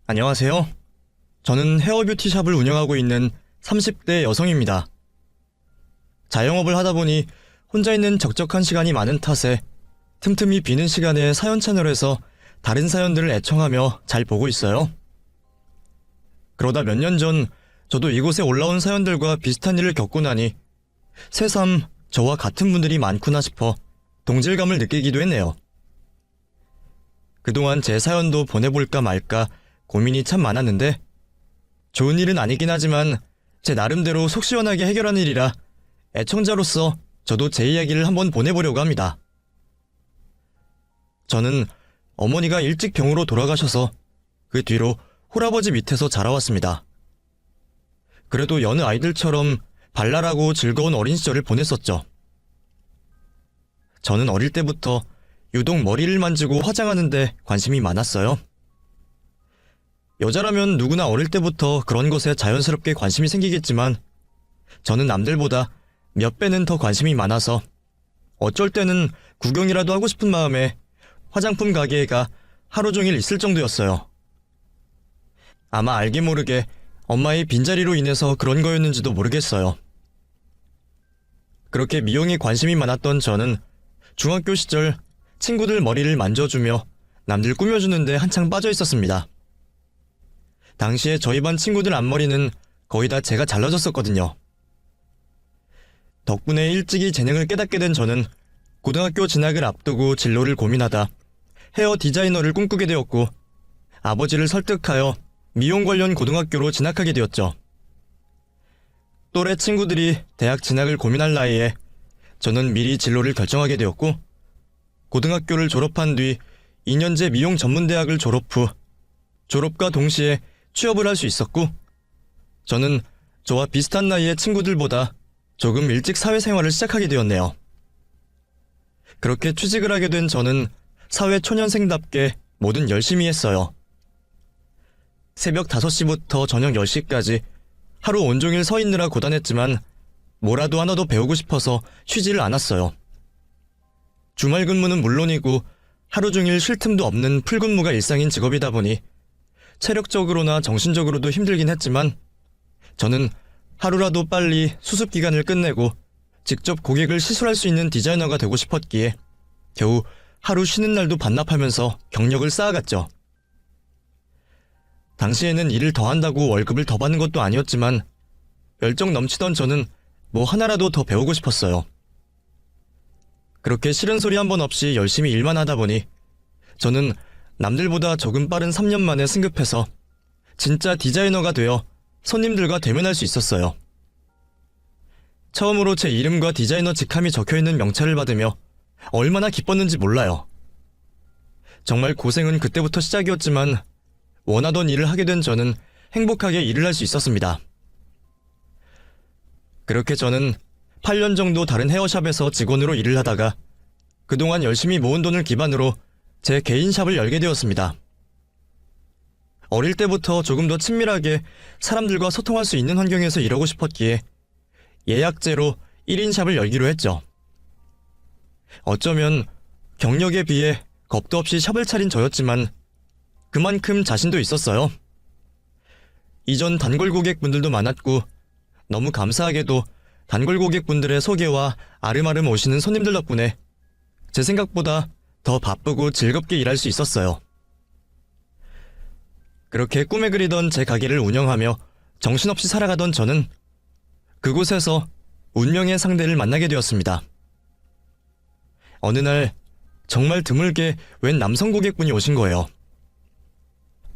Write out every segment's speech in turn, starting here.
안녕하세요. 저는 헤어뷰티샵을 운영하고 있는 30대 여성입니다. 자영업을 하다 보니 혼자 있는 적적한 시간이 많은 탓에 틈틈이 비는 시간에 사연 채널에서 다른 사연들을 애청하며 잘 보고 있어요. 그러다 몇 년 전 저도 이곳에 올라온 사연들과 비슷한 일을 겪고 나니 새삼 저와 같은 분들이 많구나 싶어 동질감을 느끼기도 했네요. 그동안 제 사연도 보내볼까 말까 고민이 참 많았는데 좋은 일은 아니긴 하지만 제 나름대로 속 시원하게 해결한 일이라 애청자로서 저도 제 이야기를 한번 보내보려고 합니다. 저는 어머니가 일찍 병으로 돌아가셔서 그 뒤로 홀아버지 밑에서 자라왔습니다. 그래도 여느 아이들처럼 발랄하고 즐거운 어린 시절을 보냈었죠. 저는 어릴 때부터 유독 머리를 만지고 화장하는데 관심이 많았어요. 여자라면 누구나 어릴 때부터 그런 것에 자연스럽게 관심이 생기겠지만 저는 남들보다 몇 배는 더 관심이 많아서 어쩔 때는 구경이라도 하고 싶은 마음에 화장품 가게에 가 하루 종일 있을 정도였어요. 아마 알게 모르게 엄마의 빈자리로 인해서 그런 거였는지도 모르겠어요. 그렇게 미용에 관심이 많았던 저는 중학교 시절 친구들 머리를 만져주며 남들 꾸며주는데 한창 빠져 있었습니다. 당시에 저희 반 친구들 앞머리는 거의 다 제가 잘라줬었거든요. 덕분에 일찍이 재능을 깨닫게 된 저는 고등학교 진학을 앞두고 진로를 고민하다 헤어 디자이너를 꿈꾸게 되었고 아버지를 설득하여 미용 관련 고등학교로 진학하게 되었죠. 또래 친구들이 대학 진학을 고민할 나이에 저는 미리 진로를 결정하게 되었고 고등학교를 졸업한 뒤 2년제 미용 전문대학을 졸업 후 졸업과 동시에 취업을 할 수 있었고 저는 저와 비슷한 나이의 친구들보다 조금 일찍 사회생활을 시작하게 되었네요. 그렇게 취직을 하게 된 저는 사회 초년생답게 뭐든 열심히 했어요. 새벽 5시부터 저녁 10시까지 하루 온종일 서 있느라 고단했지만 뭐라도 하나 더 배우고 싶어서 쉬지를 않았어요. 주말 근무는 물론이고 하루 종일 쉴 틈도 없는 풀근무가 일상인 직업이다 보니 체력적으로나 정신적으로도 힘들긴 했지만 저는 하루라도 빨리 수습기간을 끝내고 직접 고객을 시술할 수 있는 디자이너가 되고 싶었기에 겨우 하루 쉬는 날도 반납하면서 경력을 쌓아갔죠. 당시에는 일을 더 한다고 월급을 더 받는 것도 아니었지만 열정 넘치던 저는 뭐 하나라도 더 배우고 싶었어요. 그렇게 싫은 소리 한 번 없이 열심히 일만 하다 보니 저는 남들보다 조금 빠른 3년 만에 승급해서 진짜 디자이너가 되어 손님들과 대면할 수 있었어요. 처음으로 제 이름과 디자이너 직함이 적혀있는 명찰을 받으며 얼마나 기뻤는지 몰라요. 정말 고생은 그때부터 시작이었지만 원하던 일을 하게 된 저는 행복하게 일을 할 수 있었습니다. 그렇게 저는 8년 정도 다른 헤어샵에서 직원으로 일을 하다가 그동안 열심히 모은 돈을 기반으로 제 개인 샵을 열게 되었습니다. 어릴 때부터 조금 더 친밀하게 사람들과 소통할 수 있는 환경에서 일하고 싶었기에 예약제로 1인 샵을 열기로 했죠. 어쩌면 경력에 비해 겁도 없이 샵을 차린 저였지만 그만큼 자신도 있었어요. 이전 단골 고객분들도 많았고 너무 감사하게도 단골 고객분들의 소개와 아름아름 오시는 손님들 덕분에 제 생각보다 더 바쁘고 즐겁게 일할 수 있었어요. 그렇게 꿈에 그리던 제 가게를 운영하며 정신없이 살아가던 저는 그곳에서 운명의 상대를 만나게 되었습니다. 어느 날 정말 드물게 웬 남성 고객분이 오신 거예요.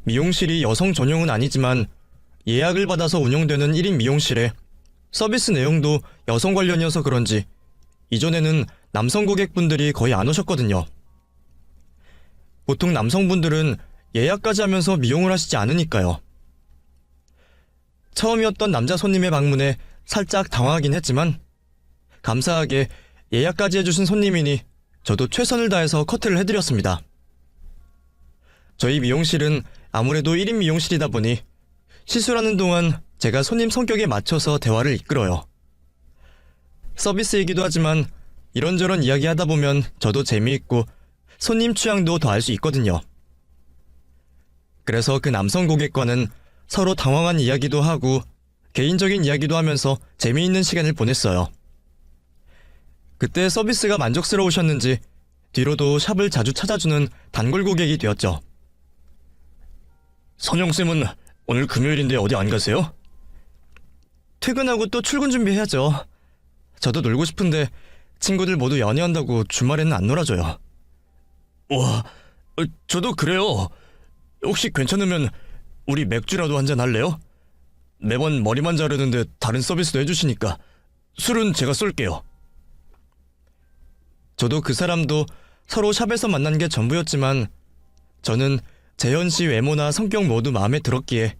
미용실이 여성 전용은 아니지만 예약을 받아서 운영되는 1인 미용실에 서비스 내용도 여성 관련이어서 그런지 이전에는 남성 고객분들이 거의 안 오셨거든요. 보통 남성분들은 예약까지 하면서 미용을 하시지 않으니까요. 처음이었던 남자 손님의 방문에 살짝 당황하긴 했지만 감사하게 예약까지 해주신 손님이니 저도 최선을 다해서 커트를 해드렸습니다. 저희 미용실은 아무래도 1인 미용실이다 보니 시술하는 동안 제가 손님 성격에 맞춰서 대화를 이끌어요. 서비스이기도 하지만 이런저런 이야기하다 보면 저도 재미있고 손님 취향도 더 알 수 있거든요. 그래서 그 남성 고객과는 서로 당황한 이야기도 하고 개인적인 이야기도 하면서 재미있는 시간을 보냈어요. 그때 서비스가 만족스러우셨는지 뒤로도 샵을 자주 찾아주는 단골 고객이 되었죠. 선영쌤은 오늘 금요일인데 어디 안 가세요? 퇴근하고 또 출근 준비해야죠. 저도 놀고 싶은데 친구들 모두 연애한다고 주말에는 안 놀아줘요. 와, 저도 그래요. 혹시 괜찮으면 우리 맥주라도 한잔 할래요? 매번 머리만 자르는데 다른 서비스도 해주시니까 술은 제가 쏠게요. 저도 그 사람도 서로 샵에서 만난 게 전부였지만 저는 재현 씨 외모나 성격 모두 마음에 들었기에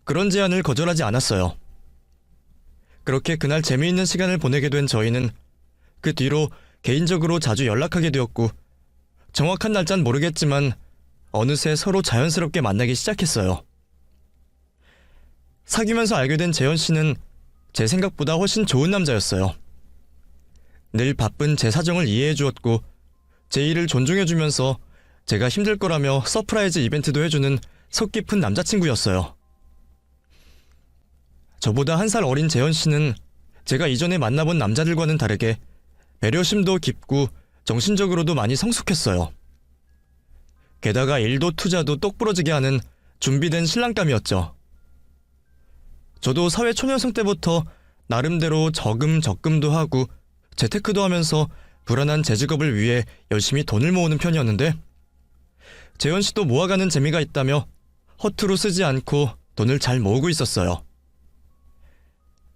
그런 제안을 거절하지 않았어요. 그렇게 그날 재미있는 시간을 보내게 된 저희는 그 뒤로 개인적으로 자주 연락하게 되었고 정확한 날짜는 모르겠지만 어느새 서로 자연스럽게 만나기 시작했어요. 사귀면서 알게 된 재현 씨는 제 생각보다 훨씬 좋은 남자였어요. 늘 바쁜 제 사정을 이해해 주었고 제 일을 존중해 주면서 제가 힘들 거라며 서프라이즈 이벤트도 해주는 속 깊은 남자친구였어요. 저보다 한 살 어린 재현 씨는 제가 이전에 만나본 남자들과는 다르게 배려심도 깊고 정신적으로도 많이 성숙했어요. 게다가 일도 투자도 똑부러지게 하는 준비된 신랑감이었죠. 저도 사회 초년생 때부터 나름대로 저금 적금도 하고 재테크도 하면서 불안한 제 직업을 위해 열심히 돈을 모으는 편이었는데 재현 씨도 모아가는 재미가 있다며 허투루 쓰지 않고 돈을 잘 모으고 있었어요.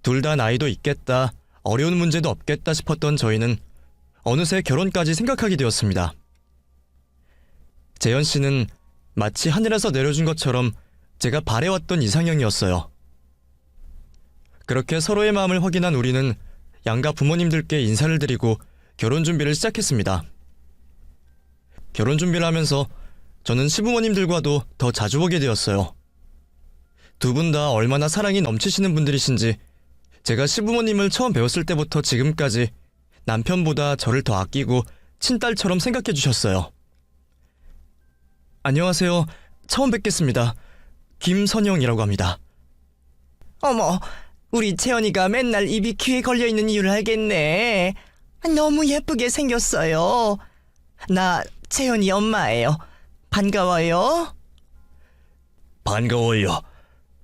둘 다 나이도 있겠다, 어려운 문제도 없겠다 싶었던 저희는 어느새 결혼까지 생각하게 되었습니다. 재현 씨는 마치 하늘에서 내려준 것처럼 제가 바래왔던 이상형이었어요. 그렇게 서로의 마음을 확인한 우리는 양가 부모님들께 인사를 드리고 결혼 준비를 시작했습니다. 결혼 준비를 하면서 저는 시부모님들과도 더 자주 보게 되었어요. 두 분 다 얼마나 사랑이 넘치시는 분들이신지 제가 시부모님을 처음 배웠을 때부터 지금까지 남편보다 저를 더 아끼고 친딸처럼 생각해 주셨어요. 안녕하세요. 처음 뵙겠습니다. 김선영이라고 합니다. 어머, 우리 채연이가 맨날 입이 귀에 걸려있는 이유를 알겠네. 너무 예쁘게 생겼어요. 나 채연이 엄마예요. 반가워요. 반가워요.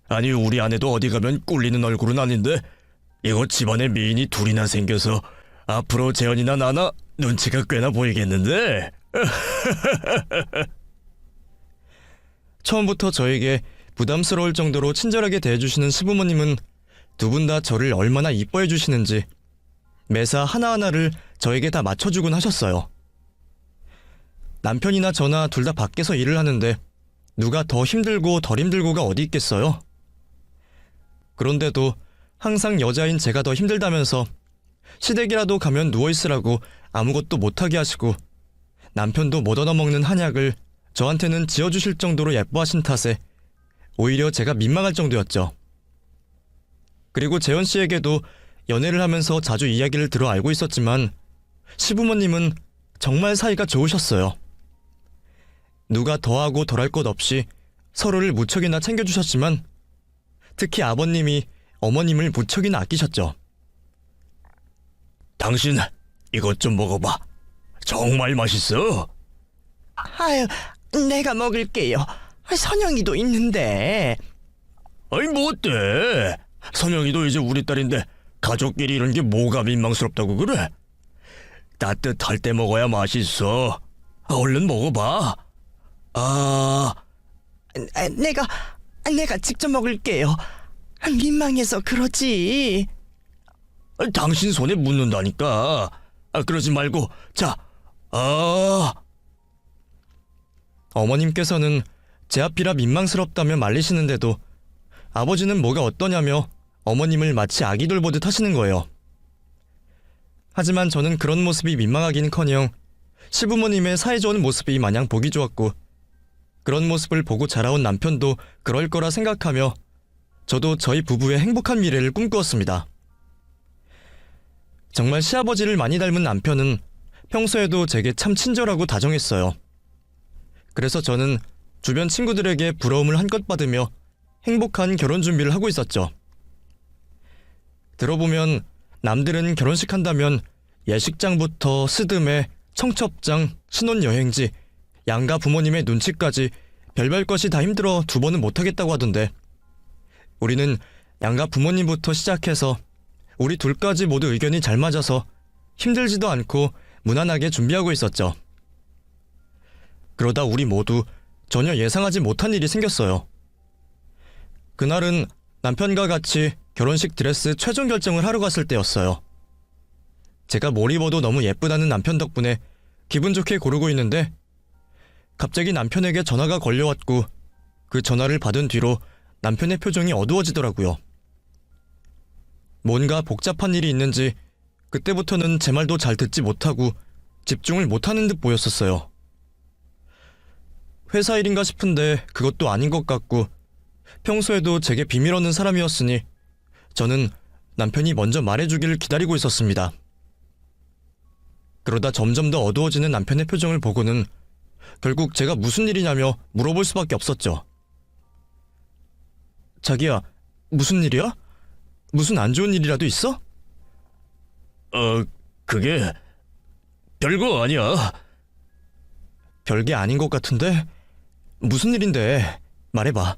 아니 우리 아내도 어디 가면 꿀리는 얼굴은 아닌데 이거 집안에 미인이 둘이나 생겨서 앞으로 재현이나 나나 눈치가 꽤나 보이겠는데? 처음부터 저에게 부담스러울 정도로 친절하게 대해주시는 시부모님은 두 분 다 저를 얼마나 이뻐해 주시는지 매사 하나하나를 저에게 다 맞춰주곤 하셨어요. 남편이나 저나 둘 다 밖에서 일을 하는데 누가 더 힘들고 덜 힘들고가 어디 있겠어요? 그런데도 항상 여자인 제가 더 힘들다면서 시댁이라도 가면 누워있으라고 아무것도 못하게 하시고 남편도 못 얻어먹는 한약을 저한테는 지어주실 정도로 예뻐하신 탓에 오히려 제가 민망할 정도였죠. 그리고 재현 씨에게도 연애를 하면서 자주 이야기를 들어 알고 있었지만 시부모님은 정말 사이가 좋으셨어요. 누가 더하고 덜할 것 없이 서로를 무척이나 챙겨주셨지만 특히 아버님이 어머님을 무척이나 아끼셨죠. 당신 이것 좀 먹어봐. 정말 맛있어. 아유, 내가 먹을게요. 선영이도 있는데. 아니 뭐 어때? 선영이도 이제 우리 딸인데 가족끼리 이런 게 뭐가 민망스럽다고 그래? 따뜻할 때 먹어야 맛있어. 얼른 먹어봐. 내가 직접 먹을게요. 민망해서 그러지. 당신 손에 묻는다니까. 그러지 말고 자. 어머님께서는 제 앞이라 민망스럽다며 말리시는데도 아버지는 뭐가 어떠냐며 어머님을 마치 아기 돌보듯 하시는 거예요. 하지만 저는 그런 모습이 민망하긴커녕 시부모님의 사이좋은 모습이 마냥 보기 좋았고 그런 모습을 보고 자라온 남편도 그럴 거라 생각하며 저도 저희 부부의 행복한 미래를 꿈꾸었습니다. 정말 시아버지를 많이 닮은 남편은 평소에도 제게 참 친절하고 다정했어요. 그래서 저는 주변 친구들에게 부러움을 한껏 받으며 행복한 결혼 준비를 하고 있었죠. 들어보면 남들은 결혼식 한다면 예식장부터 스드메, 청첩장, 신혼여행지, 양가 부모님의 눈치까지 별별 것이 다 힘들어 두 번은 못하겠다고 하던데, 우리는 양가 부모님부터 시작해서 우리 둘까지 모두 의견이 잘 맞아서 힘들지도 않고 무난하게 준비하고 있었죠. 그러다 우리 모두 전혀 예상하지 못한 일이 생겼어요. 그날은 남편과 같이 결혼식 드레스 최종 결정을 하러 갔을 때였어요. 제가 뭘 입어도 너무 예쁘다는 남편 덕분에 기분 좋게 고르고 있는데 갑자기 남편에게 전화가 걸려왔고, 그 전화를 받은 뒤로 남편의 표정이 어두워지더라고요. 뭔가 복잡한 일이 있는지 그때부터는 제 말도 잘 듣지 못하고 집중을 못하는 듯 보였었어요. 회사 일인가 싶은데 그것도 아닌 것 같고, 평소에도 제게 비밀 없는 사람이었으니 저는 남편이 먼저 말해주기를 기다리고 있었습니다. 그러다 점점 더 어두워지는 남편의 표정을 보고는 결국 제가 무슨 일이냐며 물어볼 수밖에 없었죠. 자기야, 무슨 일이야? 무슨 안 좋은 일이라도 있어? 그게 별거 아니야. 별게 아닌 것 같은데? 무슨 일인데? 말해봐.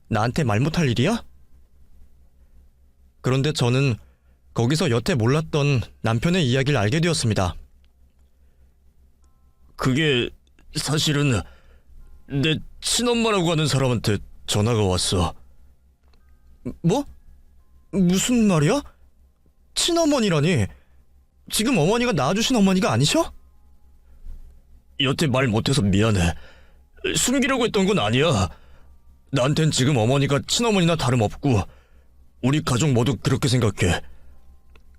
나한테 말 못할 일이야? 그런데 저는 거기서 여태 몰랐던 남편의 이야기를 알게 되었습니다. 그게 사실은 내 친엄마라고 하는 사람한테 전화가 왔어. 뭐? 무슨 말이야? 친어머니라니? 지금 어머니가 낳아주신 어머니가 아니셔? 여태 말 못해서 미안해. 숨기려고 했던 건 아니야. 나한텐 지금 어머니가 친어머니나 다름없고 우리 가족 모두 그렇게 생각해.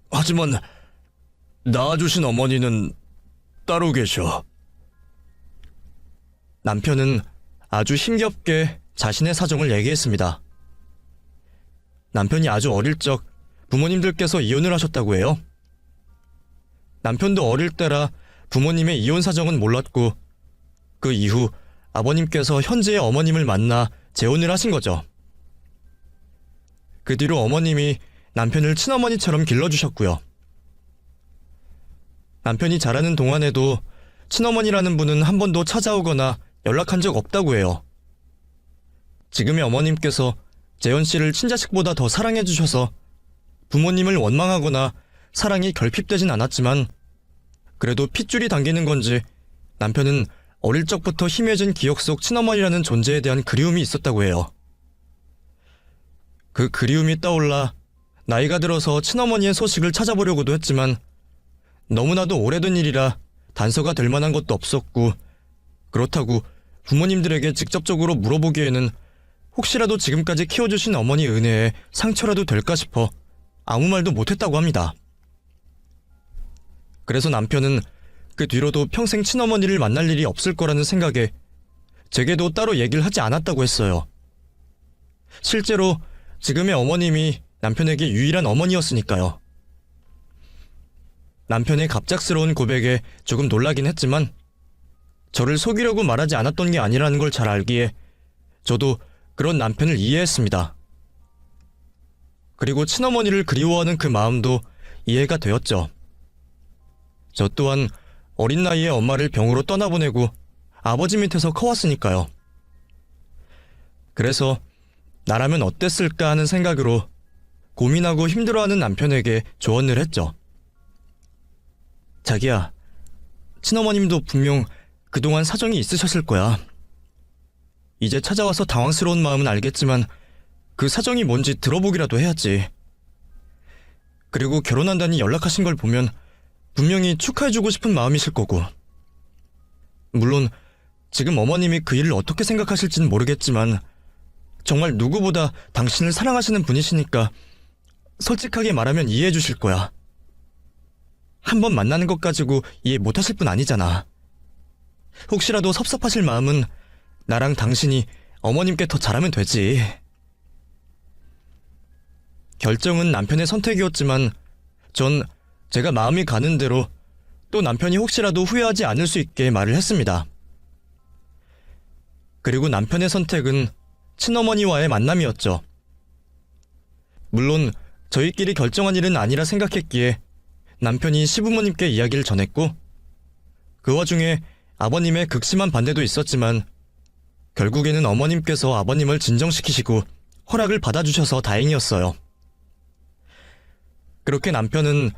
하지만 낳아주신 어머니는 따로 계셔. 남편은 아주 힘겹게 자신의 사정을 얘기했습니다. 남편이 아주 어릴 적 부모님들께서 이혼을 하셨다고 해요. 남편도 어릴 때라 부모님의 이혼 사정은 몰랐고, 그 이후 아버님께서 현재의 어머님을 만나 재혼을 하신 거죠. 그 뒤로 어머님이 남편을 친어머니처럼 길러주셨고요. 남편이 자라는 동안에도 친어머니라는 분은 한 번도 찾아오거나 연락한 적 없다고 해요. 지금의 어머님께서 재현 씨를 친자식보다 더 사랑해 주셔서 부모님을 원망하거나 사랑이 결핍되진 않았지만, 그래도 핏줄이 당기는 건지 남편은 어릴 적부터 희미해진 기억 속 친어머니라는 존재에 대한 그리움이 있었다고 해요. 그 그리움이 떠올라 나이가 들어서 친어머니의 소식을 찾아보려고도 했지만 너무나도 오래된 일이라 단서가 될 만한 것도 없었고, 그렇다고 부모님들에게 직접적으로 물어보기에는 혹시라도 지금까지 키워주신 어머니 은혜에 상처라도 될까 싶어 아무 말도 못했다고 합니다. 그래서 남편은 그 뒤로도 평생 친어머니를 만날 일이 없을 거라는 생각에 제게도 따로 얘기를 하지 않았다고 했어요. 실제로 지금의 어머님이 남편에게 유일한 어머니였으니까요. 남편의 갑작스러운 고백에 조금 놀라긴 했지만 저를 속이려고 말하지 않았던 게 아니라는 걸 잘 알기에 저도 그런 남편을 이해했습니다. 그리고 친어머니를 그리워하는 그 마음도 이해가 되었죠. 저 또한 어린 나이에 엄마를 병으로 떠나보내고 아버지 밑에서 커왔으니까요. 그래서 나라면 어땠을까 하는 생각으로 고민하고 힘들어하는 남편에게 조언을 했죠. 자기야, 친어머님도 분명 그동안 사정이 있으셨을 거야. 이제 찾아와서 당황스러운 마음은 알겠지만 그 사정이 뭔지 들어보기라도 해야지. 그리고 결혼한다니 연락하신 걸 보면 분명히 축하해주고 싶은 마음이실 거고. 물론 지금 어머님이 그 일을 어떻게 생각하실지는 모르겠지만 정말 누구보다 당신을 사랑하시는 분이시니까 솔직하게 말하면 이해해 주실 거야. 한 번 만나는 것 가지고 이해 못하실 분 아니잖아. 혹시라도 섭섭하실 마음은 나랑 당신이 어머님께 더 잘하면 되지. 결정은 남편의 선택이었지만 전 제가 마음이 가는 대로 또 남편이 혹시라도 후회하지 않을 수 있게 말을 했습니다. 그리고 남편의 선택은 친어머니와의 만남이었죠. 물론 저희끼리 결정한 일은 아니라 생각했기에 남편이 시부모님께 이야기를 전했고, 그 와중에 아버님의 극심한 반대도 있었지만 결국에는 어머님께서 아버님을 진정시키시고 허락을 받아주셔서 다행이었어요. 그렇게 남편은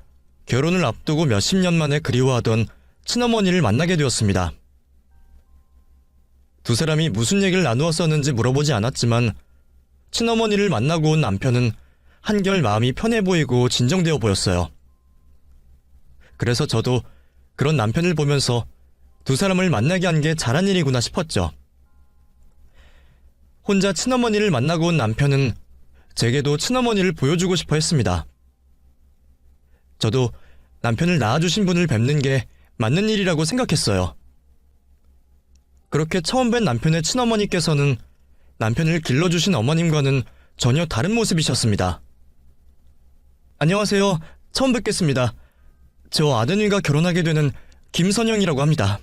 결혼을 앞두고 몇십 년 만에 그리워하던 친어머니를 만나게 되었습니다. 두 사람이 무슨 얘기를 나누었었는지 물어보지 않았지만 친어머니를 만나고 온 남편은 한결 마음이 편해 보이고 진정되어 보였어요. 그래서 저도 그런 남편을 보면서 두 사람을 만나게 한 게 잘한 일이구나 싶었죠. 혼자 친어머니를 만나고 온 남편은 제게도 친어머니를 보여주고 싶어 했습니다. 저도 남편을 낳아주신 분을 뵙는 게 맞는 일이라고 생각했어요. 그렇게 처음 뵌 남편의 친어머니께서는 남편을 길러주신 어머님과는 전혀 다른 모습이셨습니다. 안녕하세요. 처음 뵙겠습니다. 저 아드님과 결혼하게 되는 김선영이라고 합니다.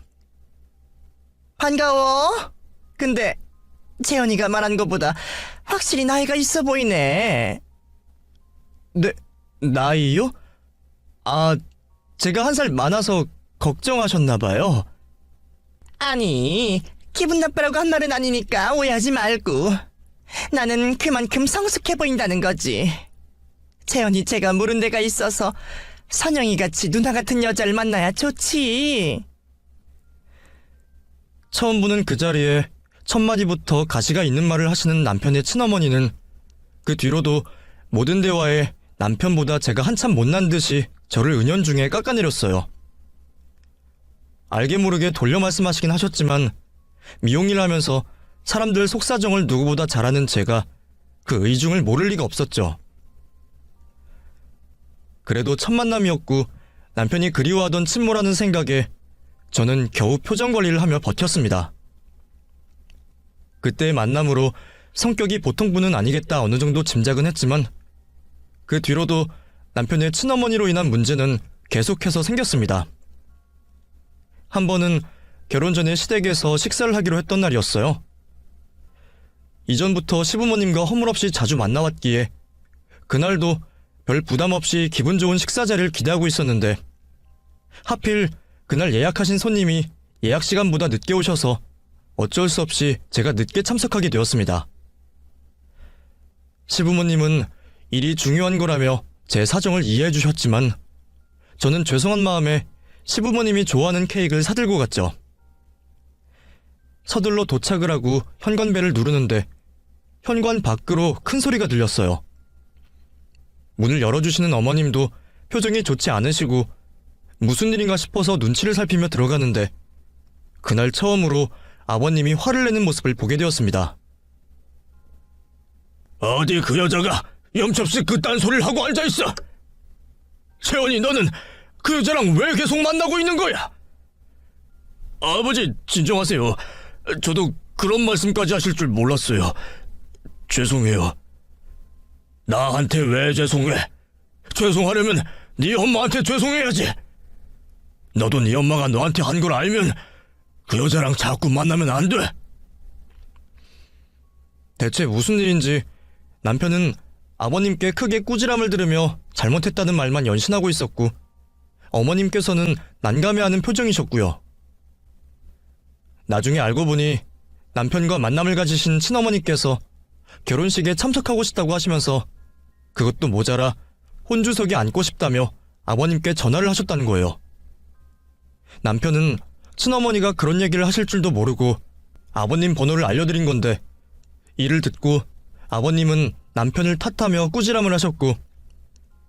반가워. 근데 재현이가 말한 것보다 확실히 나이가 있어 보이네. 네, 나이요? 아, 제가 한 살 많아서 걱정하셨나봐요. 아니, 기분 나쁘라고 한 말은 아니니까 오해하지 말고. 나는 그만큼 성숙해 보인다는 거지. 재현이 제가 모른 데가 있어서 선영이같이 누나 같은 여자를 만나야 좋지. 처음 보는 그 자리에 첫 마디부터 가시가 있는 말을 하시는 남편의 친어머니는 그 뒤로도 모든 대화에 남편보다 제가 한참 못난 듯이 저를 은연중에 깎아내렸어요. 알게 모르게 돌려 말씀하시긴 하셨지만 미용일 하면서 사람들 속사정을 누구보다 잘 아는 제가 그 의중을 모를 리가 없었죠. 그래도 첫 만남이었고 남편이 그리워하던 친모라는 생각에 저는 겨우 표정 관리를 하며 버텼습니다. 그때의 만남으로 성격이 보통 분은 아니겠다 어느 정도 짐작은 했지만 그 뒤로도 남편의 친어머니로 인한 문제는 계속해서 생겼습니다. 한 번은 결혼 전에 시댁에서 식사를 하기로 했던 날이었어요. 이전부터 시부모님과 허물없이 자주 만나왔기에 그날도 별 부담 없이 기분 좋은 식사 자리를 기대하고 있었는데 하필 그날 예약하신 손님이 예약 시간보다 늦게 오셔서 어쩔 수 없이 제가 늦게 참석하게 되었습니다. 시부모님은 일이 중요한 거라며 제 사정을 이해해 주셨지만 저는 죄송한 마음에 시부모님이 좋아하는 케이크를 사들고 갔죠. 서둘러 도착을 하고 현관벨을 누르는데 현관 밖으로 큰 소리가 들렸어요. 문을 열어주시는 어머님도 표정이 좋지 않으시고 무슨 일인가 싶어서 눈치를 살피며 들어가는데 그날 처음으로 아버님이 화를 내는 모습을 보게 되었습니다. 어디 그 여자가 염첩씨 그딴 소리를 하고 앉아있어? 재원이 너는 그 여자랑 왜 계속 만나고 있는 거야? 아버지 진정하세요. 저도 그런 말씀까지 하실 줄 몰랐어요. 죄송해요. 나한테 왜 죄송해? 죄송하려면 네 엄마한테 죄송해야지. 너도 네 엄마가 너한테 한 걸 알면 그 여자랑 자꾸 만나면 안 돼. 대체 무슨 일인지 남편은 아버님께 크게 꾸지람을 들으며 잘못했다는 말만 연신하고 있었고 어머님께서는 난감해하는 표정이셨고요. 나중에 알고 보니 남편과 만남을 가지신 친어머니께서 결혼식에 참석하고 싶다고 하시면서 그것도 모자라 혼주석에 앉고 싶다며 아버님께 전화를 하셨다는 거예요. 남편은 친어머니가 그런 얘기를 하실 줄도 모르고 아버님 번호를 알려드린 건데 이를 듣고 아버님은 남편을 탓하며 꾸지람을 하셨고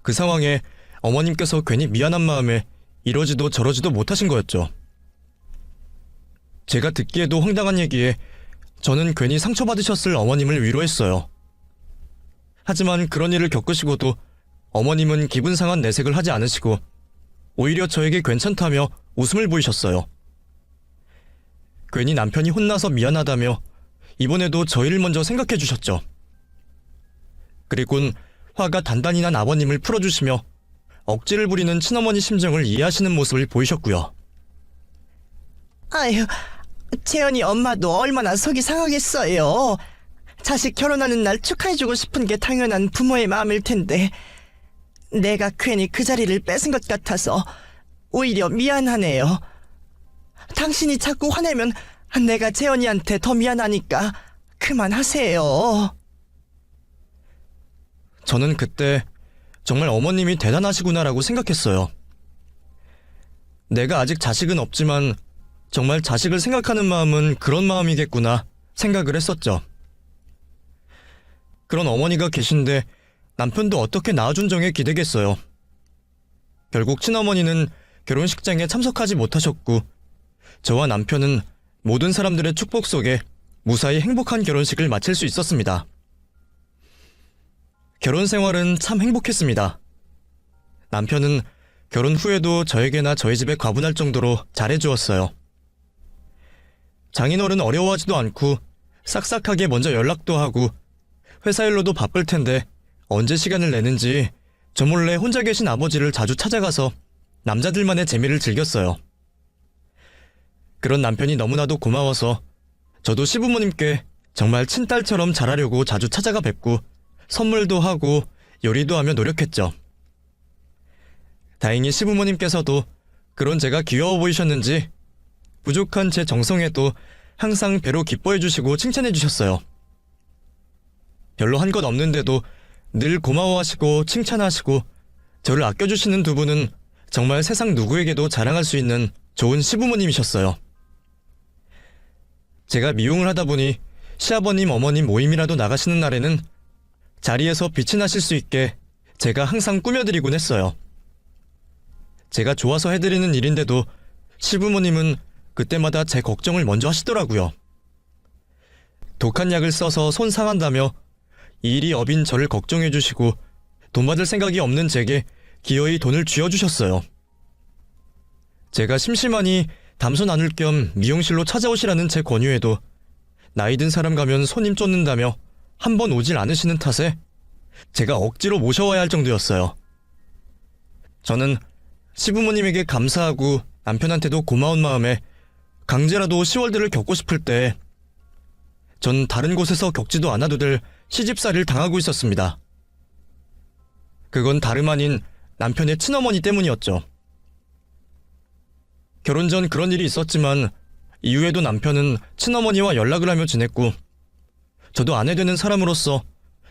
그 상황에 어머님께서 괜히 미안한 마음에 이러지도 저러지도 못하신 거였죠. 제가 듣기에도 황당한 얘기에 저는 괜히 상처받으셨을 어머님을 위로했어요. 하지만 그런 일을 겪으시고도 어머님은 기분 상한 내색을 하지 않으시고 오히려 저에게 괜찮다며 웃음을 보이셨어요. 괜히 남편이 혼나서 미안하다며 이번에도 저희를 먼저 생각해 주셨죠. 그리곤 화가 단단히 난 아버님을 풀어주시며 억지를 부리는 친어머니 심정을 이해하시는 모습을 보이셨고요. 아유, 채연이 엄마도 얼마나 속이 상하겠어요. 자식 결혼하는 날 축하해주고 싶은 게 당연한 부모의 마음일 텐데 내가 괜히 그 자리를 뺏은 것 같아서 오히려 미안하네요. 당신이 자꾸 화내면 내가 채연이한테 더 미안하니까 그만하세요. 저는 그때 정말 어머님이 대단하시구나라고 생각했어요. 내가 아직 자식은 없지만 정말 자식을 생각하는 마음은 그런 마음이겠구나 생각을 했었죠. 그런 어머니가 계신데 남편도 어떻게 낳아준 정에 기대겠어요. 결국 친어머니는 결혼식장에 참석하지 못하셨고 저와 남편은 모든 사람들의 축복 속에 무사히 행복한 결혼식을 마칠 수 있었습니다. 결혼 생활은 참 행복했습니다. 남편은 결혼 후에도 저에게나 저희 집에 과분할 정도로 잘해주었어요. 장인어른 어려워하지도 않고 싹싹하게 먼저 연락도 하고 회사 일로도 바쁠 텐데 언제 시간을 내는지 저 몰래 혼자 계신 아버지를 자주 찾아가서 남자들만의 재미를 즐겼어요. 그런 남편이 너무나도 고마워서 저도 시부모님께 정말 친딸처럼 잘하려고 자주 찾아가 뵙고 선물도 하고 요리도 하며 노력했죠. 다행히 시부모님께서도 그런 제가 귀여워 보이셨는지 부족한 제 정성에도 항상 배로 기뻐해 주시고 칭찬해 주셨어요. 별로 한 것 없는데도 늘 고마워하시고 칭찬하시고 저를 아껴주시는 두 분은 정말 세상 누구에게도 자랑할 수 있는 좋은 시부모님이셨어요. 제가 미용을 하다 보니 시아버님 어머님 모임이라도 나가시는 날에는 자리에서 빛이 나실 수 있게 제가 항상 꾸며드리곤 했어요. 제가 좋아서 해드리는 일인데도 시부모님은 그때마다 제 걱정을 먼저 하시더라고요. 독한 약을 써서 손 상한다며 이 일이 업인 저를 걱정해주시고 돈 받을 생각이 없는 제게 기어이 돈을 쥐어주셨어요. 제가 심심하니 담소 나눌 겸 미용실로 찾아오시라는 제 권유에도 나이 든 사람 가면 손님 쫓는다며 한 번 오질 않으시는 탓에 제가 억지로 모셔와야 할 정도였어요. 저는 시부모님에게 감사하고 남편한테도 고마운 마음에 강제라도 시월드를 겪고 싶을 때 전 다른 곳에서 겪지도 않아도 될 시집살이를 당하고 있었습니다. 그건 다름 아닌 남편의 친어머니 때문이었죠. 결혼 전 그런 일이 있었지만 이후에도 남편은 친어머니와 연락을 하며 지냈고 저도 아내 되는 사람으로서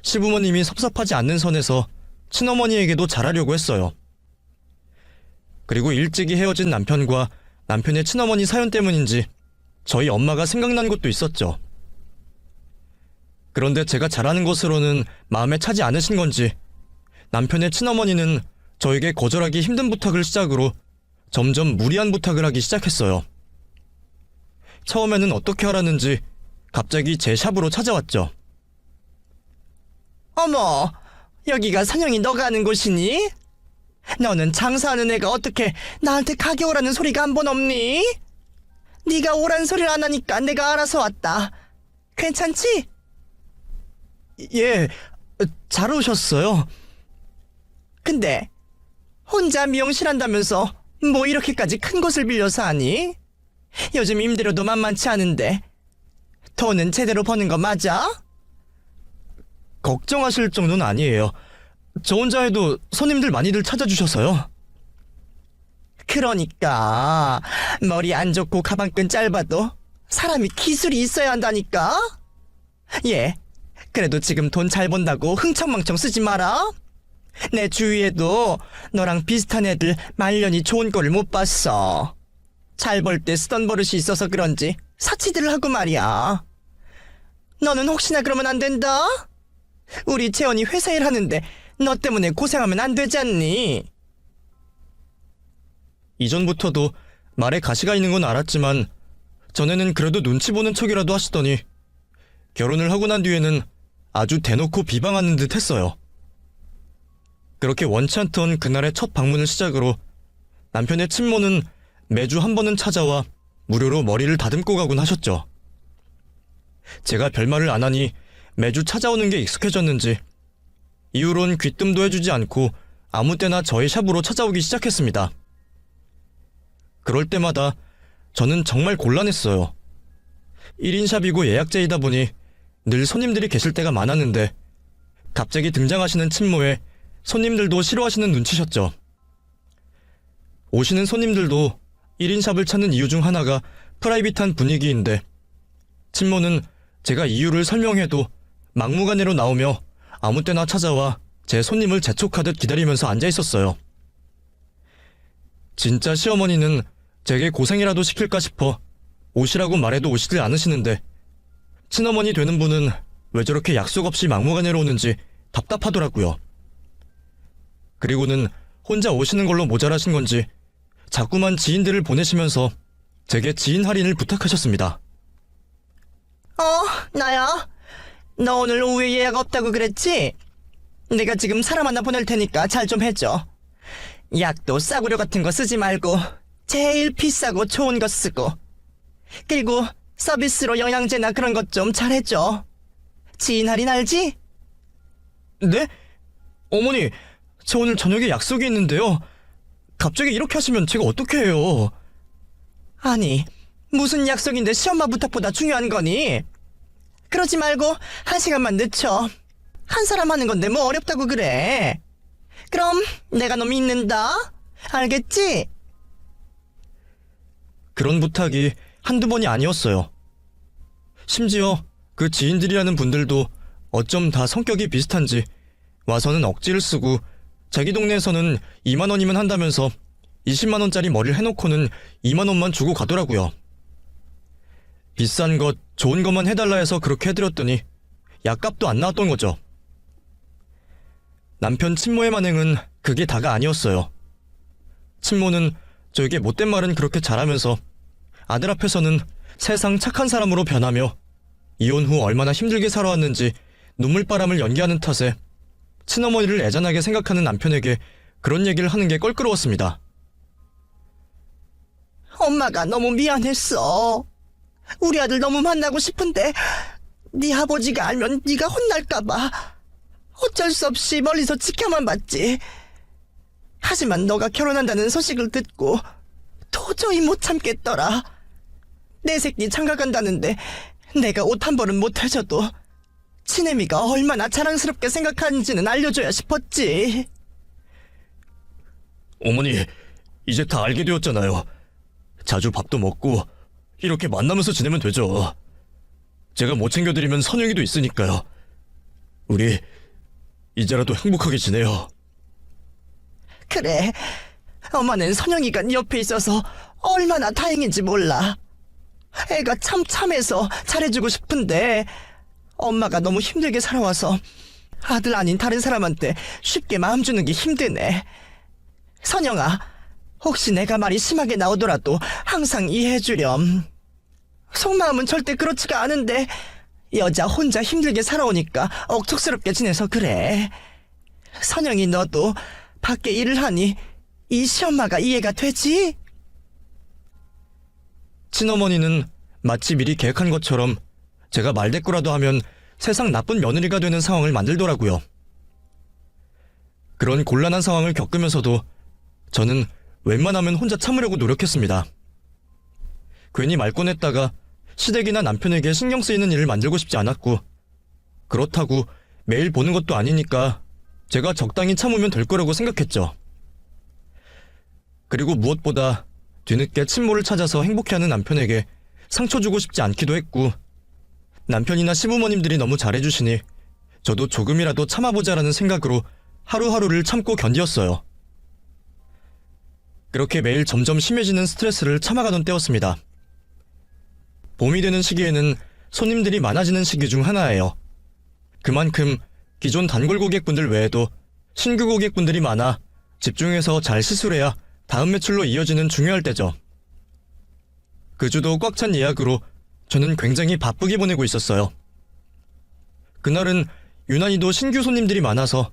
시부모님이 섭섭하지 않는 선에서 친어머니에게도 잘하려고 했어요. 그리고 일찍이 헤어진 남편과 남편의 친어머니 사연 때문인지 저희 엄마가 생각난 것도 있었죠. 그런데 제가 잘하는 것으로는 마음에 차지 않으신 건지 남편의 친어머니는 저에게 거절하기 힘든 부탁을 시작으로 점점 무리한 부탁을 하기 시작했어요. 처음에는 어떻게 하라는지 갑자기 제 샵으로 찾아왔죠. 어머, 여기가 선영이 너가 아는 곳이니? 너는 장사하는 애가 어떻게 나한테 가게 오라는 소리가 한 번 없니? 네가 오란 소리를 안 하니까 내가 알아서 왔다. 괜찮지? 예, 잘 오셨어요. 근데 혼자 미용실 한다면서 뭐 이렇게까지 큰 곳을 빌려서 하니? 요즘 임대료도 만만치 않은데 돈은 제대로 버는 거 맞아? 걱정하실 정도는 아니에요. 저 혼자 해도 손님들 많이들 찾아주셔서요. 그러니까 머리 안 좋고 가방끈 짧아도 사람이 기술이 있어야 한다니까. 예, 그래도 지금 돈 잘 번다고 흥청망청 쓰지 마라. 내 주위에도 너랑 비슷한 애들 말년이 좋은 꼴을 못 봤어. 잘 벌 때 쓰던 버릇이 있어서 그런지 사치들을 하고 말이야. 너는 혹시나 그러면 안 된다. 우리 채원이 회사 일 하는데 너 때문에 고생하면 안 되지 않니? 이전부터도 말에 가시가 있는 건 알았지만 전에는 그래도 눈치 보는 척이라도 하시더니 결혼을 하고 난 뒤에는 아주 대놓고 비방하는 듯 했어요. 그렇게 원치 않던 그날의 첫 방문을 시작으로 남편의 친모는 매주 한 번은 찾아와 무료로 머리를 다듬고 가곤 하셨죠. 제가 별말을 안 하니 매주 찾아오는 게 익숙해졌는지 이후론 귀뜸도 해주지 않고 아무 때나 저희 샵으로 찾아오기 시작했습니다. 그럴 때마다 저는 정말 곤란했어요. 1인샵이고 예약제이다 보니 늘 손님들이 계실 때가 많았는데 갑자기 등장하시는 친모에 손님들도 싫어하시는 눈치셨죠. 오시는 손님들도 1인샵을 찾는 이유 중 하나가 프라이빗한 분위기인데 친모는 제가 이유를 설명해도 막무가내로 나오며 아무 때나 찾아와 제 손님을 재촉하듯 기다리면서 앉아 있었어요. 진짜 시어머니는 제게 고생이라도 시킬까 싶어 오시라고 말해도 오시질 않으시는데 친어머니 되는 분은 왜 저렇게 약속 없이 막무가내로 오는지 답답하더라고요. 그리고는 혼자 오시는 걸로 모자라신 건지 자꾸만 지인들을 보내시면서 제게 지인 할인을 부탁하셨습니다. 나야. 너 오늘 오후에 예약 없다고 그랬지? 내가 지금 사람 하나 보낼 테니까 잘 좀 해줘. 약도 싸구려 같은 거 쓰지 말고 제일 비싸고 좋은 거 쓰고, 그리고 서비스로 영양제나 그런 것 좀 잘해줘. 지인 할인 알지? 네? 어머니, 저 오늘 저녁에 약속이 있는데요. 갑자기 이렇게 하시면 제가 어떻게 해요? 아니, 무슨 약속인데 시엄마 부탁보다 중요한 거니? 그러지 말고 1시간만 늦춰. 한 사람 하는 건데 뭐 어렵다고 그래. 그럼 내가 너 믿는다. 알겠지? 그런 부탁이 한두 번이 아니었어요. 심지어 그 지인들이라는 분들도 어쩜 다 성격이 비슷한지 와서는 억지를 쓰고 자기 동네에서는 2만 원이면 한다면서 20만 원짜리 머리를 해놓고는 2만 원만 주고 가더라고요. 비싼 것, 좋은 것만 해달라 해서 그렇게 해드렸더니 약값도 안 나왔던 거죠. 남편 친모의 만행은 그게 다가 아니었어요. 친모는 저에게 못된 말은 그렇게 잘하면서 아들 앞에서는 세상 착한 사람으로 변하며 이혼 후 얼마나 힘들게 살아왔는지 눈물바람을 연기하는 탓에 친어머니를 애잔하게 생각하는 남편에게 그런 얘기를 하는 게 껄끄러웠습니다. 엄마가 너무 미안했어. 우리 아들 너무 만나고 싶은데 네 아버지가 알면 네가 혼날까봐 어쩔 수 없이 멀리서 지켜만 봤지. 하지만 너가 결혼한다는 소식을 듣고 도저히 못 참겠더라. 내 새끼 장가 간다는데 내가 옷 한 벌은 못 해줘도 친애미가 얼마나 자랑스럽게 생각하는지는 알려줘야 싶었지. 어머니, 이제 다 알게 되었잖아요. 자주 밥도 먹고 이렇게 만나면서 지내면 되죠. 제가 못 챙겨드리면 선영이도 있으니까요. 우리 이제라도 행복하게 지내요. 그래, 엄마는 선영이가 네 옆에 있어서 얼마나 다행인지 몰라. 애가 참 참해서 잘해주고 싶은데 엄마가 너무 힘들게 살아와서 아들 아닌 다른 사람한테 쉽게 마음 주는 게 힘드네. 선영아, 혹시 내가 말이 심하게 나오더라도 항상 이해해주렴. 속마음은 절대 그렇지가 않은데 여자 혼자 힘들게 살아오니까 억척스럽게 지내서 그래. 선영이 너도 밖에 일을 하니 이 시엄마가 이해가 되지? 친어머니는 마치 미리 계획한 것처럼 제가 말대꾸라도 하면 세상 나쁜 며느리가 되는 상황을 만들더라고요. 그런 곤란한 상황을 겪으면서도 저는 웬만하면 혼자 참으려고 노력했습니다. 괜히 말 꺼냈다가 시댁이나 남편에게 신경 쓰이는 일을 만들고 싶지 않았고, 그렇다고 매일 보는 것도 아니니까 제가 적당히 참으면 될 거라고 생각했죠. 그리고 무엇보다 뒤늦게 친모를 찾아서 행복해하는 남편에게 상처 주고 싶지 않기도 했고, 남편이나 시부모님들이 너무 잘해주시니 저도 조금이라도 참아보자라는 생각으로 하루하루를 참고 견디었어요. 그렇게 매일 점점 심해지는 스트레스를 참아가던 때였습니다. 봄이 되는 시기에는 손님들이 많아지는 시기 중 하나예요. 그만큼 기존 단골 고객분들 외에도 신규 고객분들이 많아 집중해서 잘 시술해야 다음 매출로 이어지는 중요할 때죠. 그 주도 꽉 찬 예약으로 저는 굉장히 바쁘게 보내고 있었어요. 그날은 유난히도 신규 손님들이 많아서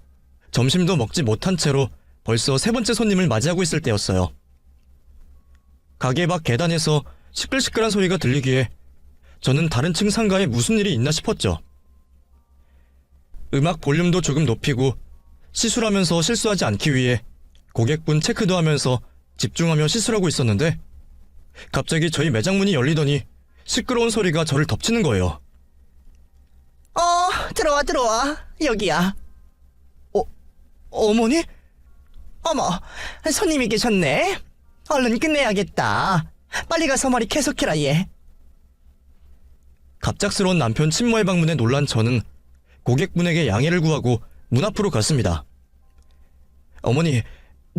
점심도 먹지 못한 채로 벌써 3번째 손님을 맞이하고 있을 때였어요. 가게 밖 계단에서 시끌시끌한 소리가 들리기에 저는 다른 층 상가에 무슨 일이 있나 싶었죠. 음악 볼륨도 조금 높이고 시술하면서 실수하지 않기 위해 고객분 체크도 하면서 집중하며 시술하고 있었는데 갑자기 저희 매장 문이 열리더니 시끄러운 소리가 저를 덮치는 거예요. 들어와. 여기야. 어머니? 어머, 손님이 계셨네. 얼른 끝내야겠다. 빨리 가서 머리 계속해라, 얘. 갑작스러운 남편 친모의 방문에 놀란 저는 고객분에게 양해를 구하고 문 앞으로 갔습니다. 어머니,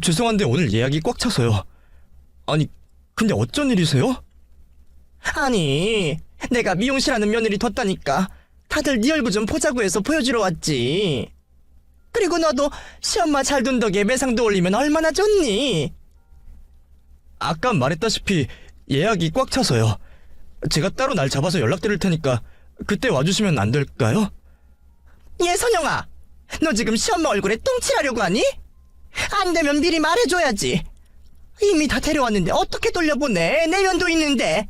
죄송한데 오늘 예약이 꽉 차서요. 아니, 근데 어쩐 일이세요? 아니, 내가 미용실 하는 며느리 뒀다니까 다들 네 얼굴 좀 보자고 해서 보여주러 왔지. 그리고 너도 시엄마 잘 둔 덕에 매상도 올리면 얼마나 좋니? 아까 말했다시피 예약이 꽉 차서요. 제가 따로 날 잡아서 연락드릴 테니까 그때 와주시면 안 될까요? 얘 선영아, 너 지금 시엄마 얼굴에 똥칠하려고 하니? 안 되면 미리 말해줘야지. 이미 다 데려왔는데 어떻게 돌려보내? 내년도 있는데.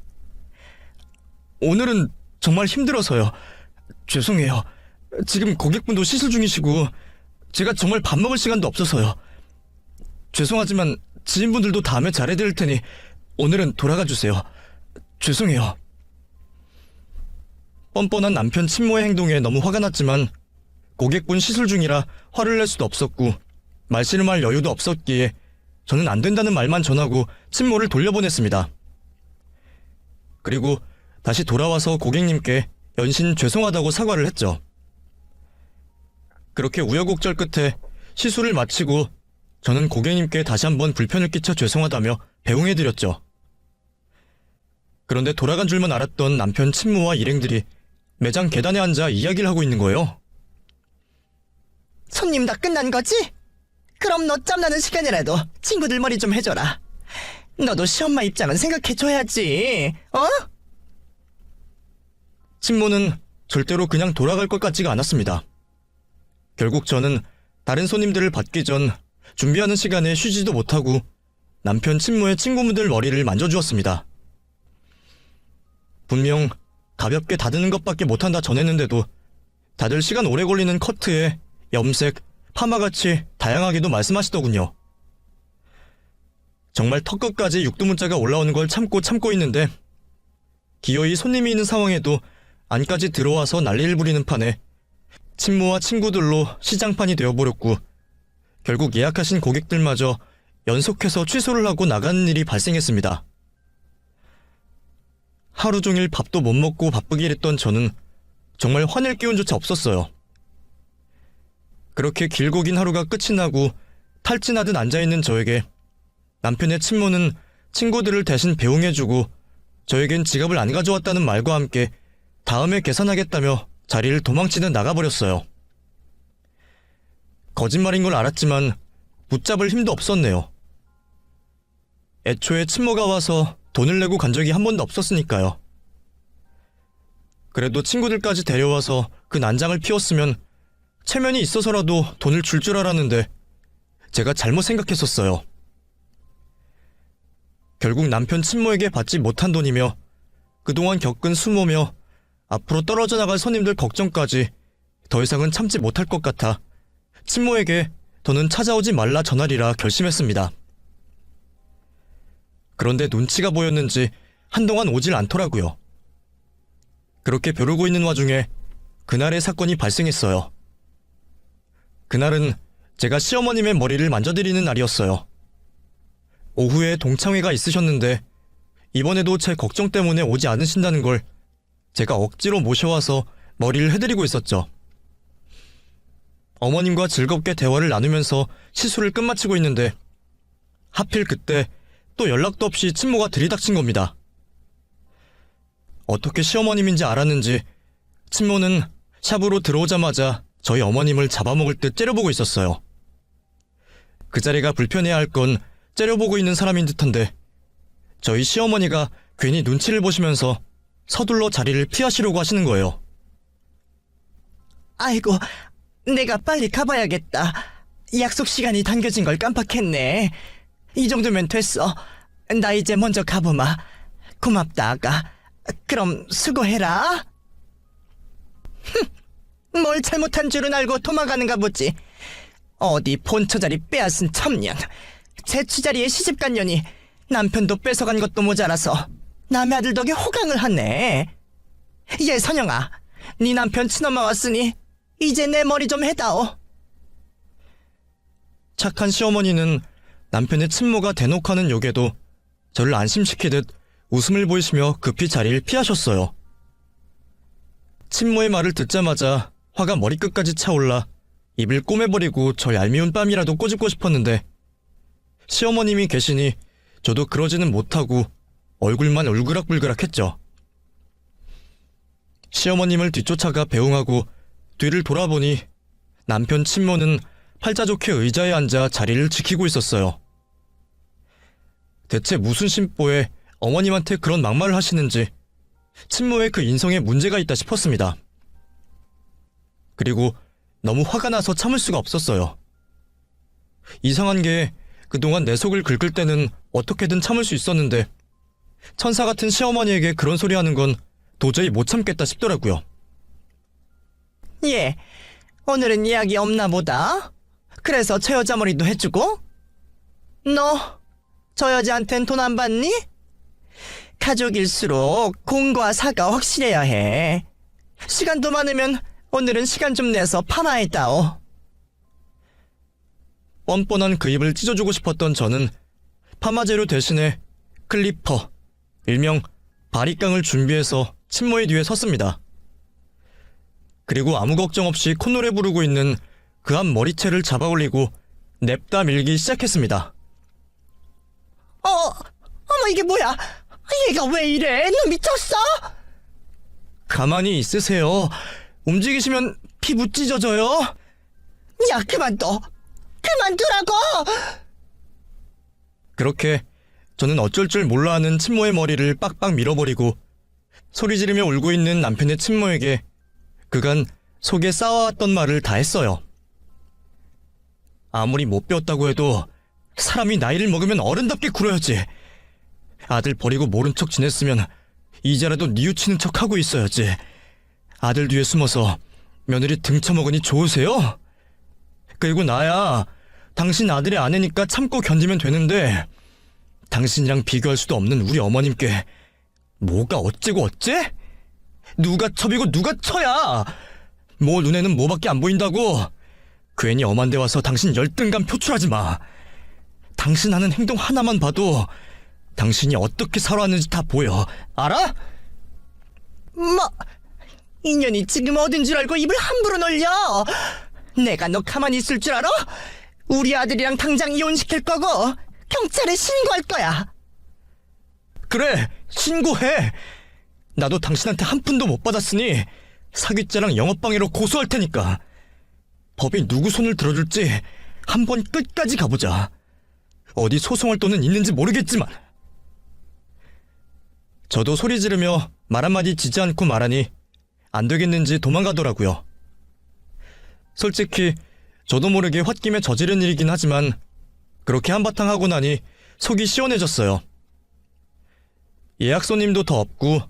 오늘은 정말 힘들어서요. 죄송해요. 지금 고객분도 시술 중이시고 제가 정말 밥 먹을 시간도 없어서요. 죄송하지만 지인분들도 다음에 잘해드릴 테니 오늘은 돌아가 주세요. 죄송해요. 뻔뻔한 남편 친모의 행동에 너무 화가 났지만 고객분 시술 중이라 화를 낼 수도 없었고 말씨름할 여유도 없었기에 저는 안 된다는 말만 전하고 친모를 돌려보냈습니다. 그리고 다시 돌아와서 고객님께 연신 죄송하다고 사과를 했죠. 그렇게 우여곡절 끝에 시술을 마치고 저는 고객님께 다시 한번 불편을 끼쳐 죄송하다며 배웅해드렸죠. 그런데 돌아간 줄만 알았던 남편 친모와 일행들이 매장 계단에 앉아 이야기를 하고 있는 거예요. 손님 다 끝난 거지? 그럼 너 짬나는 시간이라도 친구들 머리 좀 해줘라. 너도 시엄마 입장은 생각해줘야지. 친모는 절대로 그냥 돌아갈 것 같지가 않았습니다. 결국 저는 다른 손님들을 받기 전 준비하는 시간에 쉬지도 못하고 남편 친모의 친구분들 머리를 만져주었습니다. 분명 가볍게 다듬는 것밖에 못한다 전했는데도 다들 시간 오래 걸리는 커트에 염색, 파마같이 다양하게도 말씀하시더군요. 정말 턱끝까지 육두문자가 올라오는 걸 참고 있는데 기어이 손님이 있는 상황에도 안까지 들어와서 난리를 부리는 판에 친모와 친구들로 시장판이 되어버렸고 결국 예약하신 고객들마저 연속해서 취소를 하고 나가는 일이 발생했습니다. 하루 종일 밥도 못 먹고 바쁘게 일했던 저는 정말 화낼 기운조차 없었어요. 그렇게 길고 긴 하루가 끝이 나고 탈진하듯 앉아있는 저에게 남편의 친모는 친구들을 대신 배웅해주고 저에겐 지갑을 안 가져왔다는 말과 함께 다음에 계산하겠다며 자리를 도망치듯 나가버렸어요. 거짓말인 걸 알았지만 붙잡을 힘도 없었네요. 애초에 친모가 와서 돈을 내고 간 적이 한 번도 없었으니까요. 그래도 친구들까지 데려와서 그 난장을 피웠으면 체면이 있어서라도 돈을 줄 줄 알았는데 제가 잘못 생각했었어요. 결국 남편 친모에게 받지 못한 돈이며 그동안 겪은 수모며 앞으로 떨어져 나갈 손님들 걱정까지 더 이상은 참지 못할 것 같아 친모에게 더는 찾아오지 말라 전하리라 결심했습니다. 그런데 눈치가 보였는지 한동안 오질 않더라고요. 그렇게 벼르고 있는 와중에 그날의 사건이 발생했어요. 그날은 제가 시어머님의 머리를 만져드리는 날이었어요. 오후에 동창회가 있으셨는데 이번에도 제 걱정 때문에 오지 않으신다는 걸 제가 억지로 모셔와서 머리를 해드리고 있었죠. 어머님과 즐겁게 대화를 나누면서 시술을 끝마치고 있는데 하필 그때 또 연락도 없이 친모가 들이닥친 겁니다. 어떻게 시어머님인지 알았는지 친모는 샵으로 들어오자마자 저희 어머님을 잡아먹을 듯 째려보고 있었어요. 그 자리가 불편해야 할 건 째려보고 있는 사람인 듯한데 저희 시어머니가 괜히 눈치를 보시면서 서둘러 자리를 피하시려고 하시는 거예요. 아이고, 내가 빨리 가봐야겠다. 약속 시간이 당겨진 걸 깜빡했네. 이 정도면 됐어. 나 이제 먼저 가보마. 고맙다, 아가. 그럼 수고해라. 뭘 잘못한 줄은 알고 도망가는가 보지. 어디 본처 자리 빼앗은 첨년. 제 취자리에 시집간 년이 남편도 뺏어간 것도 모자라서 남의 아들 덕에 호강을 하네. 얘 선영아, 네 남편 친엄마 왔으니 이제 내 머리 좀 해다오. 착한 시어머니는 남편의 친모가 대놓고 하는 욕에도 저를 안심시키듯 웃음을 보이시며 급히 자리를 피하셨어요. 친모의 말을 듣자마자 화가 머리끝까지 차올라 입을 꼬매버리고 저 얄미운 뺨이라도 꼬집고 싶었는데 시어머님이 계시니 저도 그러지는 못하고 얼굴만 울그락불그락했죠. 시어머님을 뒤쫓아가 배웅하고 뒤를 돌아보니 남편 친모는 팔자 좋게 의자에 앉아 자리를 지키고 있었어요. 대체 무슨 심보에 어머님한테 그런 막말을 하시는지 친모의 그 인성에 문제가 있다 싶었습니다. 그리고 너무 화가 나서 참을 수가 없었어요. 이상한 게 그동안 내 속을 긁을 때는 어떻게든 참을 수 있었는데 천사 같은 시어머니에게 그런 소리 하는 건 도저히 못 참겠다 싶더라고요. 예, 오늘은 이야기 없나 보다. 그래서 저 여자 머리도 해주고? 너 저 여자한텐 돈 안 받니? 가족일수록 공과 사가 확실해야 해. 시간도 많으면 오늘은 시간 좀 내서 파마했다오. 뻔뻔한 그 입을 찢어주고 싶었던 저는 파마 재료 대신에 클리퍼, 일명 바리깡을 준비해서 친모의 뒤에 섰습니다. 그리고 아무 걱정 없이 콧노래 부르고 있는 그 한 머리채를 잡아 올리고 냅다 밀기 시작했습니다. 어머 이게 뭐야? 얘가 왜 이래? 너 미쳤어? 가만히 있으세요. 움직이시면 피부 찢어져요. 야, 그만둬. 그만두라고! 그렇게 저는 어쩔 줄 몰라 하는 친모의 머리를 빡빡 밀어버리고 소리 지르며 울고 있는 남편의 친모에게 그간 속에 쌓아왔던 말을 다 했어요. 아무리 못 배웠다고 해도 사람이 나이를 먹으면 어른답게 굴어야지. 아들 버리고 모른 척 지냈으면 이제라도 뉘우치는 척 하고 있어야지. 아들 뒤에 숨어서 며느리 등쳐먹으니 좋으세요? 그리고 나야 당신 아들의 아내니까 참고 견디면 되는데 당신이랑 비교할 수도 없는 우리 어머님께 뭐가 어째고 어째? 누가 첩이고 누가 처야? 뭐 눈에는 뭐밖에 안 보인다고? 괜히 엄한 데 와서 당신 열등감 표출하지 마. 당신 하는 행동 하나만 봐도 당신이 어떻게 살아왔는지 다 보여. 알아? 뭐, 인연이 지금 어딘 줄 알고 입을 함부로 놀려. 내가 너 가만히 있을 줄 알아? 우리 아들이랑 당장 이혼시킬 거고 경찰에 신고할 거야. 그래, 신고해. 나도 당신한테 한 푼도 못 받았으니 사기죄랑 영업방해로 고소할 테니까. 법이 누구 손을 들어줄지 한번 끝까지 가보자. 어디 소송할 돈은 있는지 모르겠지만. 저도 소리 지르며 말 한마디 지지 않고 말하니 안 되겠는지 도망가더라고요. 솔직히 저도 모르게 홧김에 저지른 일이긴 하지만 그렇게 한바탕 하고 나니 속이 시원해졌어요. 예약 손님도 더 없고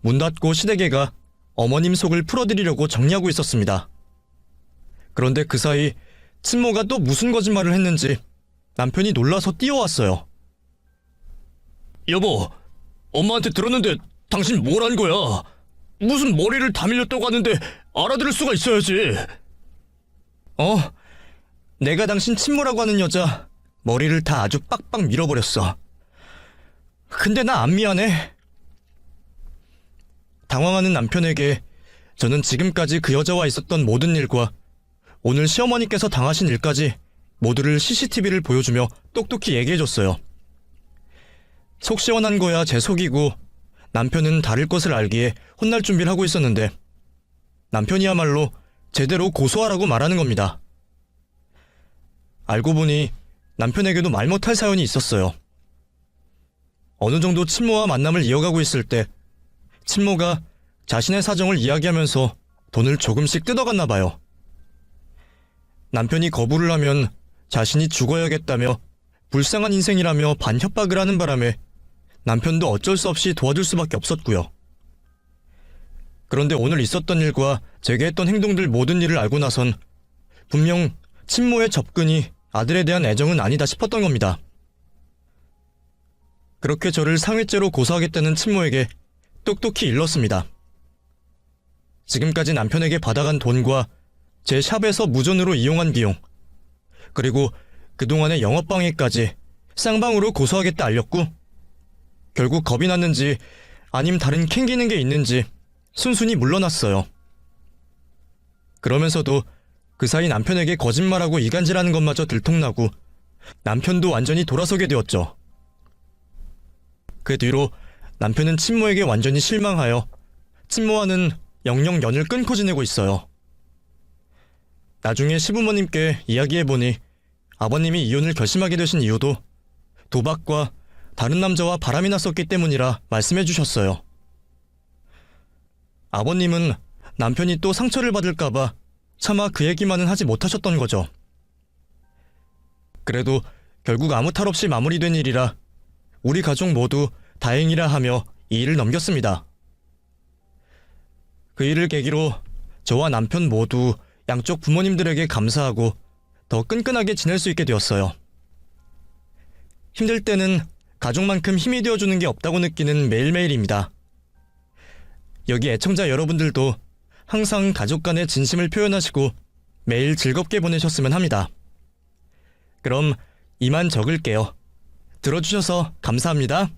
문 닫고 시댁애가 어머님 속을 풀어드리려고 정리하고 있었습니다. 그런데 그 사이 친모가 또 무슨 거짓말을 했는지 남편이 놀라서 뛰어왔어요. 여보, 엄마한테 들었는데 당신 뭘 한 거야? 무슨 머리를 다 밀렸다고 하는데 알아들을 수가 있어야지. 내가 당신 친모라고 하는 여자 머리를 다 아주 빡빡 밀어버렸어. 근데 나 안 미안해. 당황하는 남편에게 저는 지금까지 그 여자와 있었던 모든 일과 오늘 시어머니께서 당하신 일까지 모두를 CCTV를 보여주며 똑똑히 얘기해줬어요. 속 시원한 거야 제 속이고 남편은 다를 것을 알기에 혼날 준비를 하고 있었는데 남편이야말로 제대로 고소하라고 말하는 겁니다. 알고 보니 남편에게도 말 못할 사연이 있었어요. 어느 정도 친모와 만남을 이어가고 있을 때 친모가 자신의 사정을 이야기하면서 돈을 조금씩 뜯어갔나 봐요. 남편이 거부를 하면 자신이 죽어야겠다며 불쌍한 인생이라며 반협박을 하는 바람에 남편도 어쩔 수 없이 도와줄 수밖에 없었고요. 그런데 오늘 있었던 일과 제게 했던 행동들 모든 일을 알고 나선 분명 친모의 접근이 아들에 대한 애정은 아니다 싶었던 겁니다. 그렇게 저를 상해죄로 고소하겠다는 친모에게 똑똑히 일렀습니다. 지금까지 남편에게 받아간 돈과 제 샵에서 무전으로 이용한 비용, 그리고 그동안의 영업방해까지 쌍방으로 고소하겠다 알렸고, 결국 겁이 났는지 아님 다른 캥기는 게 있는지 순순히 물러났어요. 그러면서도 그 사이 남편에게 거짓말하고 이간질하는 것마저 들통나고 남편도 완전히 돌아서게 되었죠. 그 뒤로 남편은 친모에게 완전히 실망하여 친모와는 영영 연을 끊고 지내고 있어요. 나중에 시부모님께 이야기해보니 아버님이 이혼을 결심하게 되신 이유도 도박과 다른 남자와 바람이 났었기 때문이라 말씀해 주셨어요. 아버님은 남편이 또 상처를 받을까봐 차마 그 얘기만은 하지 못하셨던 거죠. 그래도 결국 아무 탈 없이 마무리된 일이라 우리 가족 모두 다행이라 하며 이 일을 넘겼습니다. 그 일을 계기로 저와 남편 모두 양쪽 부모님들에게 감사하고 더 끈끈하게 지낼 수 있게 되었어요. 힘들 때는 가족만큼 힘이 되어주는 게 없다고 느끼는 매일매일입니다. 여기 애청자 여러분들도 항상 가족 간의 진심을 표현하시고 매일 즐겁게 보내셨으면 합니다. 그럼 이만 적을게요. 들어주셔서 감사합니다.